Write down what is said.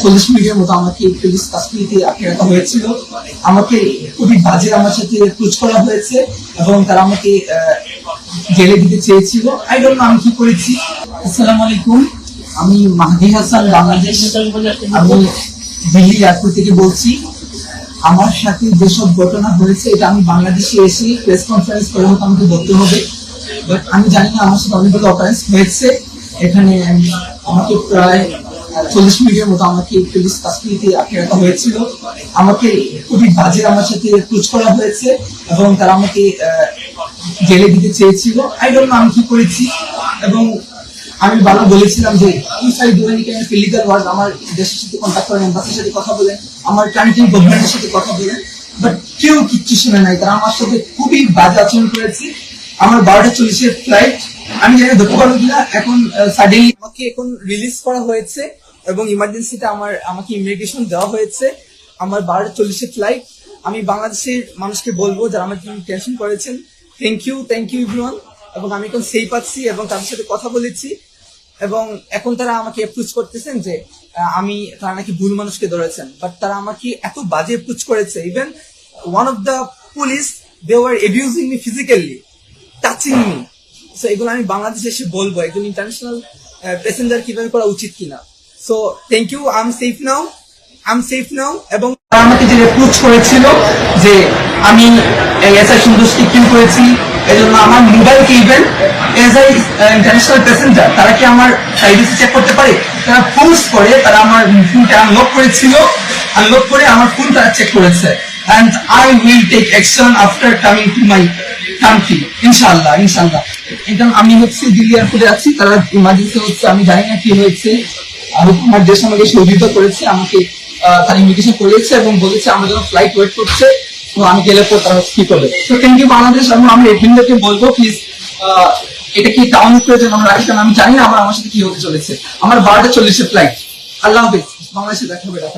40 মিনিটের মতো আমাকে পুলিশ কাস্টডিতে আটকে রাখা হয়েছিল। আমাকে খুবই বাজে আমার সাথে অ্যাপ্রোচ করা হয়েছে এবং তারা আমাকে জেলে দিতে চেয়েছিল। আই ডোন্ট নো আমি কি করেছি। আসসালামু আলাইকুম, আমি মাহদি হাসান, বাংলাদেশ। আমি দিল্লি এয়ারপোর্ট থেকে বলছি। আমার সাথে যেসব ঘটনা হয়েছে এটা আমি বাংলাদেশে এসে প্রেস কনফারেন্স করে হয়তো আমাকে বলতে হবে, বাট আমি জানি না আমার সাথে অনেকগুলো অকারেন্স হয়েছে। এখানে আমাকে প্রায় 40 মিনিটের মতো আমাকে পুলিশ কাস্টডিতে আটকে রাখা হয়েছিল। আমাকে খুবই বাজে আমার সাথে অ্যাপ্রোচ করা হয়েছে এবং তারা আমাকে জেলে দিতে চেয়েছিল। আই ডোন্ট নো আমি কি করেছি। এবং আমি বারবার বলেছিলাম যে if I do any kind of illegal work, আমার দেশের সাথে কন্ট্যাক্ট করেন, এম্বাসির সাথে কথা বলেন, আমার কান্ট্রি গভর্নমেন্টের সাথে কথা বলেন, বাট কেউ কিচ্ছু শুনে নাই। তারা আমার সাথে খুবই বাজে আচরণ করেছে। আমার 12:40 ফ্লাইট, আমি জানি ধরতে পারবো কিনা। এখন সাডেনলি আমাকে এখন রিলিজ করা হয়েছে এবং ইমার্জেন্সিতে আমাকে ইমিগ্রেশন দেওয়া হয়েছে। আমার 12:40 ফ্লাইট। আমি বাংলাদেশের মানুষকে বলবো যারা আমার জন্য টেনশন করেছেন, থ্যাংক ইউ এভরিওয়ান। এবং আমি এখন সেই পাচ্ছি এবং তাদের সাথে কথা বলেছি এবং এখন তারা আমাকে অ্যাপ্রোচ করতেছেন যে তারা নাকি ভুল মানুষকে ধরেছেন, বাট তারা আমাকে এত বাজে অ্যাপ্রোচ করেছে। Even one of the police, they were abusing me physically, touching me. So এগুলো আমি বাংলাদেশে এসে বলবো একজন ইন্টারন্যাশনাল প্যাসেঞ্জার কিভাবে করা উচিত কিনা। So thank you, I am safe now. এবং তারা আমাকে যে অ্যাপ্রোচ করেছিল যে আমি এসআই সন্তুষ্টি কিউ করেছি, এজন্য আমার মোবাইলকে even as I international passenger তারা কি আমার প্রাইভেসি চেক করতে পারে, তারা ফোর্স করে তারা আমার ফোনটা আনলক করেছিল। আনলক করে আমার ফোন তারা চেক করেছে। and I will take action after coming to my country, ইনশাআল্লাহ। এখন আমি দিল্লি এয়ারপোর্টে আছি, তারা ইমার্জেন্সি হচ্ছে, আমি জানি না কি হয়েছে। আমার দেশ আমাকে সহযোগিতা করেছে, আমাকে তারা ইমিগ্রেশন করেছে এবং বলেছে আমার জন্য ফ্লাইট ওয়েট করছে। তো আমি গেলে পর তারা কি করবে। তো থ্যাংক ইউ বাংলাদেশ। আমি এভিনদেরকে বলবো প্লিজ এটা কি টাউন করে যেন আমরা রাখি, কারণ আমি জানি না আমার সাথে কি হতে চলেছে। আমার 12:40 ফ্লাইট। আল্লাহ হাফেজ, বাংলাদেশে দেখা হবে।